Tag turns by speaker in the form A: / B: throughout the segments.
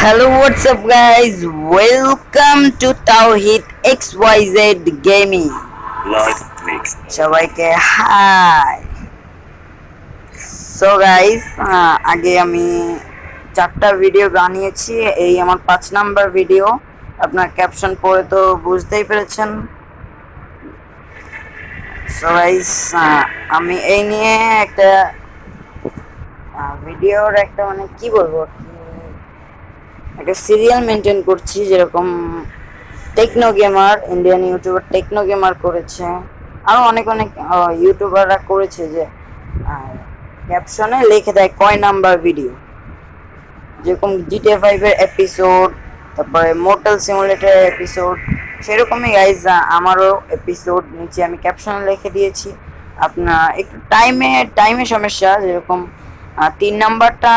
A: Hello, what's up, guys? Welcome to Tawhid XYZ Gaming.
B: Live mix.
A: সবাইকে high. So guys, আগে আমি 4টা video বানিয়েছি, এই আমার 5 নাম্বার ভিডিও। আপনার ক্যাপশন পড়ে তো বুঝতেই পেরেছেন। সো গাইস, আমি এই নিয়ে একটা ভিডিওর একটা মানে কি বলবো, একটা সিরিয়াল মেনটেন করছি, যেরকম Techno Gamer, Indian YouTuber Techno Gamer করেছে, আরও অনেক অনেক ইউটিউবাররা করেছে, যে ক্যাপশনে লিখে দেয় কয় নাম্বার ভিডিও, যেরকম GTA 5-এর এপিসোড, তারপরে মোর্টাল সিমুলেটরের এপিসোড, সেরকমই গাইজ আমারও এপিসোড নিচে আমি ক্যাপশনে লিখে দিয়েছি। আপনার একটু টাইমে সমস্যা, যেরকম 3 নাম্বারটা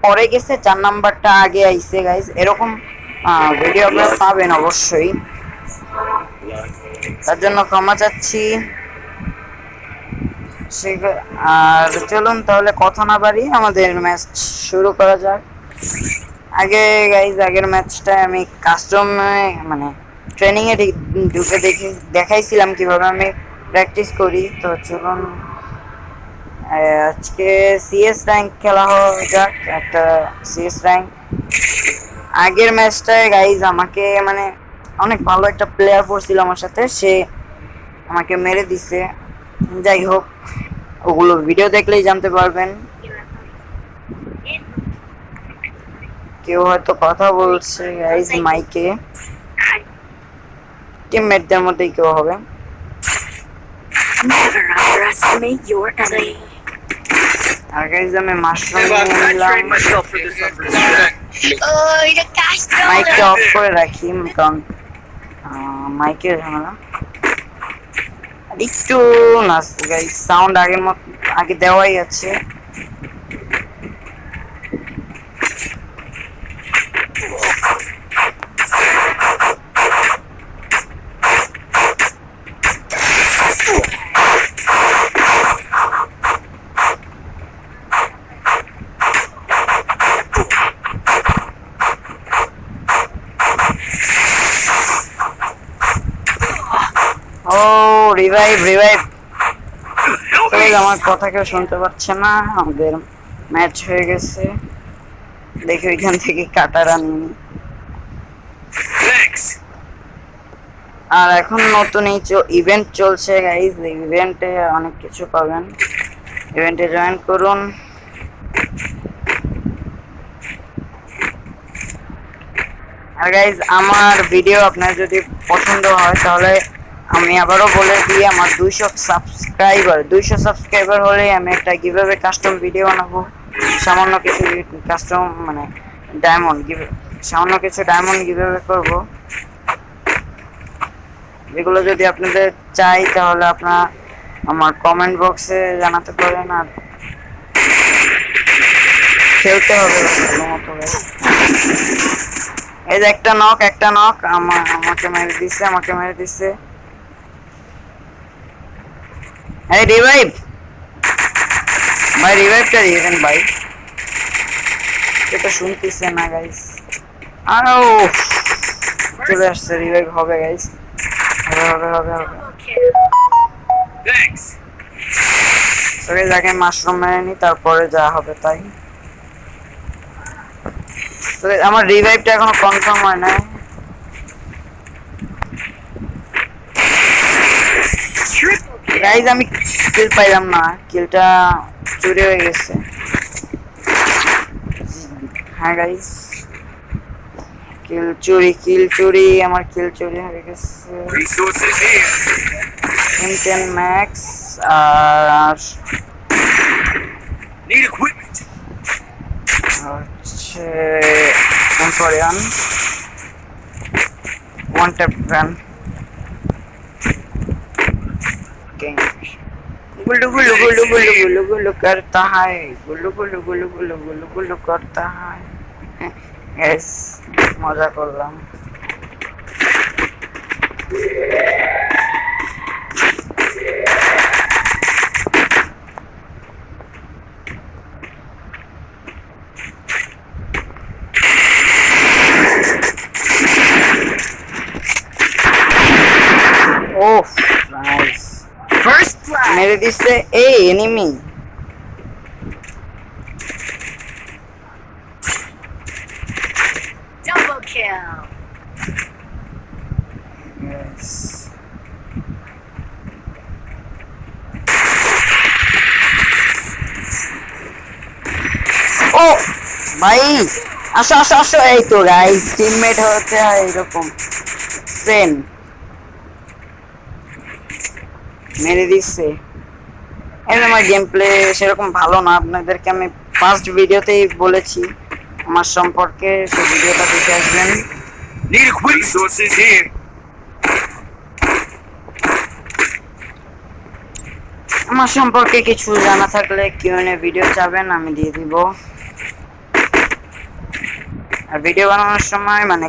A: পরে গেছে, 4 নাম্বারটা আগে আইছে গাইজ, এরকম ভিডিও আপনারা পাবেন অবশ্যই, তার জন্য ক্ষমা চাচ্ছি। আর চলুন তাহলে কথা না বাড়িয়ে আমাদের ম্যাচ শুরু করা যাক। আগের ম্যাচটা আমি কাস্টমে মানে ট্রেনিংয়ে ঢুকে দেখাইছিলাম কিভাবে আমি প্র্যাকটিস করি। তো চলুন আজকে সিএস র্যাঙ্ক খেলা যাক, একটা সিএস র্যাঙ্ক। আগের ম্যাচটায় গাইজ আমাকে মানে অনেক ভালো একটা প্লেয়ার পড়ছিল আমার সাথে, সে আমাকে মেরে দিছে। যাই হোক, ওগুলো ভিডিও দেখলেই জানতে পারবেন। কেউ হয়তো কথা বলছে গাইজ মাইকে, টিমমেটদের মধ্যেই কেউ হবে। আর গাইজ আমি মাশরুম নিয়ে নিলাম। মাইকটা অফ করে রাখি, কারণ মাইকের ঝামেলা। একটু নাচ গাইজ, সাউন্ড আগের মতো আগে দেওয়াই আছে। ও রিভাইভ। আমার কথা কেউ শুনতে পাচ্ছে না, আমাদের ম্যাচ হয়ে গেছে। দেখি ওইখান থেকে কাটার আনি। আর এখন নতুন এই ইভেন্ট চলছে গাইজ, ইভেন্টে অনেক কিছু পাবেন, ইভেন্টে জয়েন করুন। আর গাইজ আমার ভিডিও আপনার যদি পছন্দ হয়, তাহলে আমি আবারও বলে দিই, আমার 200 সাবস্ক্রাইবার হলে আমি একটা গিভঅ্যাওয়ে কাস্টম ভিডিও বানাবো। সামান্য কিছু কাস্টম মানে সামান্য কিছু ডায়মন্ড গিভঅ্যাওয়ে করবো। এগুলো যদি আপনাদের চাই, তাহলে আপনারা আমার কমেন্ট বক্সে জানাতে পারেন। আর খেলতে হবে ভালো মতো। এই যে একটা নক আমাকে মেরে দিচ্ছে। এই রিভাইভ ভাই, রিভাইভটা দিয়েছেন ভাই, এটা শুনতেছে না গাইস। আরো চলে আসছে, রিভাইভ হবে গাইস, হবে। যাকে মাশরুম মেরে নি, তারপরে যা হবে তাই। আমার রিভাইভটা এখনো কনফার্ম হয় না। গাইজ আমি কিল পাইলাম না, কিলটা চুরি হয়ে গেছে। হ্যাঁ গাইজ, কিল চুরি আমার কিল চুরি হয়ে গেছে। M10 ম্যাক্স আর হচ্ছে M41 ওয়ান ট্যাপ গান। गुल्लू गुल्लू गुल्लू गुल्लू गुल्लू गुल्लू करता है, गुल्लू गुल्लू गुल्लू गुल्लू गुल्लू गुल्लू करता है। यस, मजा করলাম। ওফ নাইস, মেরে দিচ্ছে এই এনিমি।
B: Double kill.
A: Yes. ও ভাই আসো আসো আসো, এই তো গাইস টিমমেট হতে হয় এরকম, ফ্রেন্ড মেরে দিচ্ছে। এই আমার গেম প্লে সেরকম ভালো না, আপনাদেরকে আমি ফার্স্ট ভিডিওতেই বলেছি আমার সম্পর্কে, সেই ভিডিওটা দেখে আসবেন।
B: Need resources here.
A: আমার সম্পর্কে কিছু জানা থাকলে কিউএনএ ভিডিও চাবেন, আমি দিয়ে দিব। আর ভিডিও বানানোর সময় মানে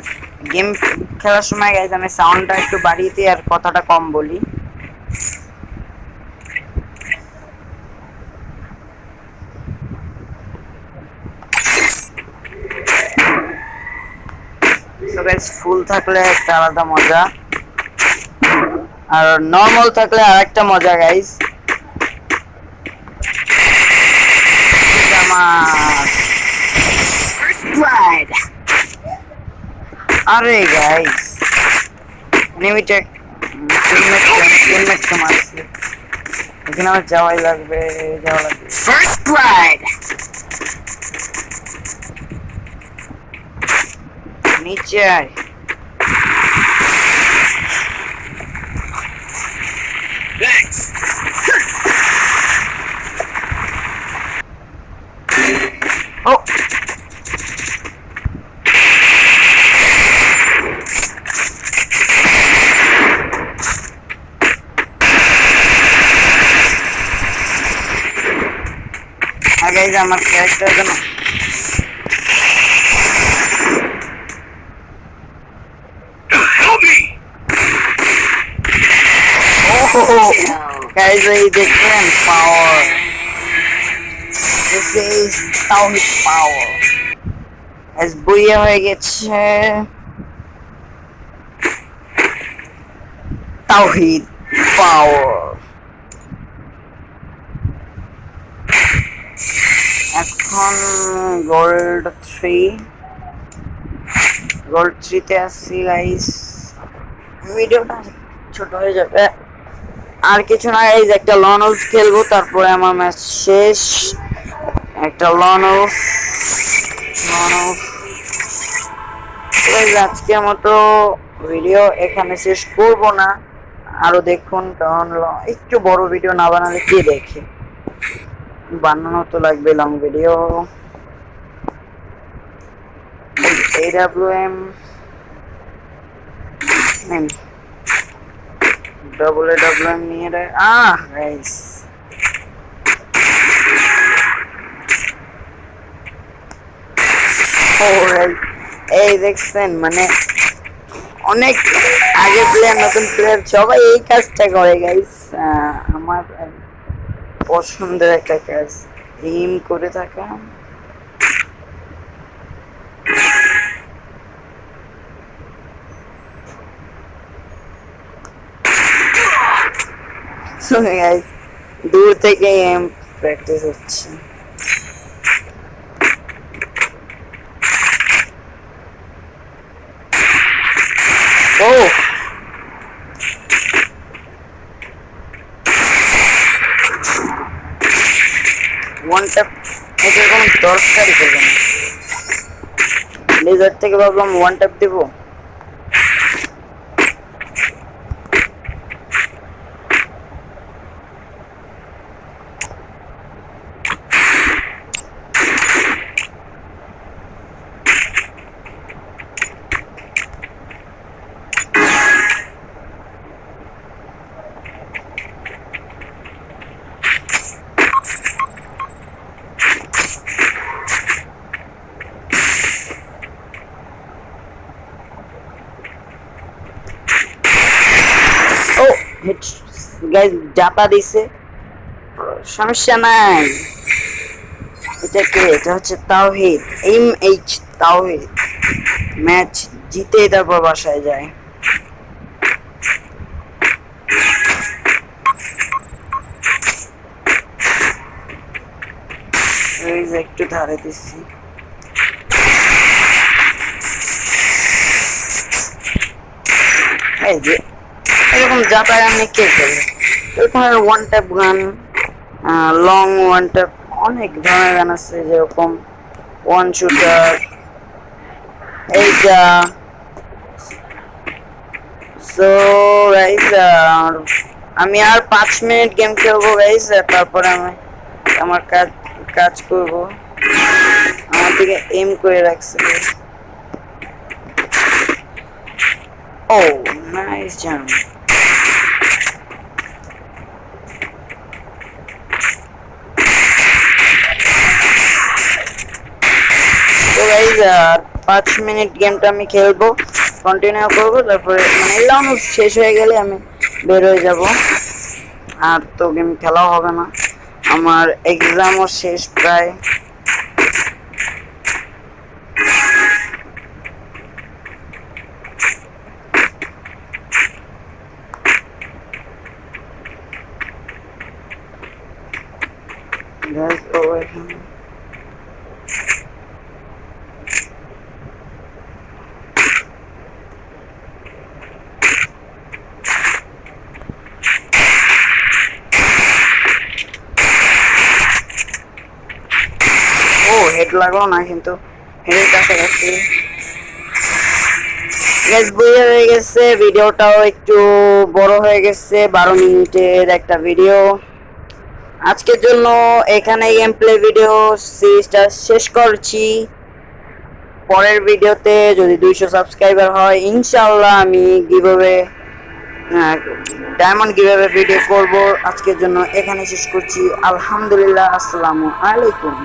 A: গেম খেলার সময় গাইজ আমি সাউন্ডটা একটু বাড়িয়ে দিই আর কথাটা কম বলি। সো গাইজ ফুল থাকলে একটা আলাদা মজা, আর নর্মাল থাকলে আর একটা মজা গাইজ।
B: First blood.
A: আরে গাইজ এনিমিটা টিমমেটকে মারছে, এখানে আমার যাওয়া লাগবে।
B: First blood.
A: নিচে আয়।
B: Thanks.
A: ও আগে আমার ক্যারেক্টার যেন guys, এই দেখেন পাওয়ার, this is Tawhid power. S বুইয়া হয়ে গেছে তাওহীদ পাওয়ার। এখন গোল্ড 3 তে আসছি গাইস, ভিডিওটা ছোট হয়ে যাবে। আর কিছু না গাইস, একটা লন উলফ খেলবো তারপরে আমার ম্যাচ শেষ। একটা লন উলফ আজকের মতো ভিডিও এখানে শেষ করব না, আরো দেখুন, কারণ একটু বড় ভিডিও না বানালে কে দেখে, বানানো তো লাগবে লং ভিডিও। AWM AWM নিয়ে গাইস এই দেখছেন মানে অনেক আগে প্লেয়ার নতুন প্লেয়ার সবাই এই কাজটা করে গাইস, আমার পছন্দের একটা কাজ এম করে থাকা। সো গাইস দূর থেকে এম প্র্যাকটিস হচ্ছে। ও ওয়ান ট্যাপ এটা কোনো দরকারই করবে না, লেজার থেকে ভাবলাম ওয়ান ট্যাপ দেবো। গাইস জাপা দিছে, সমস্যা নাই। এটা কে? এটা হচ্ছে তাওহীদ, MH তাওহীদ। ম্যাচ জিতে তারপর বাসায় যায়। গাইজ একটু ধারে দিচ্ছি। এই যে এরকম যাতায় আমি কে খেলে এরকম ওয়ান ট্যাপ গান, লং ওয়ান ট্যাপ, অনেক ধরনের গান আছে যেরকম ওয়ান শুটার এইটা। সো গাইজ আমি আর 5 মিনিট গেম খেলবো গাইজ, তারপরে আমি আমার কাজ করব। আমার দিকে এম করে রাখছে। ও নাইস জাম্প। তো গাইজ 5 মিনিট গেমটা আমি খেলবো, কন্টিনিউ করবো, তারপরে মানে রাউন্ড শেষ হয়ে গেলে আমি বের হয়ে যাব। আর তো গেম খেলাও হবে না, আমার এক্সামও শেষ প্রায়। Guys, over here. হেড লাগলো না, কিন্তু হেডের কাছাকাছি। গাইস বোঝা হয়ে গেছে, ভিডিওটাও একটু বড় হয়ে গেছে, 12 মিনিটের একটা ভিডিও। আজকের জন্য এখানে গেম প্লে ভিডিও সিরিজটা শেষ করছি। পরের ভিডিওতে যদি 200 সাবস্ক্রাইবার হয় ইনশাআল্লাহ আমি গিভঅ্যাওয়ে ডায়মন্ড গিভঅ্যাওয়ে ভিডিও করব। আজকের জন্য এখানে শেষ করছি। আলহামদুলিল্লাহ, আসসালামু আলাইকুম।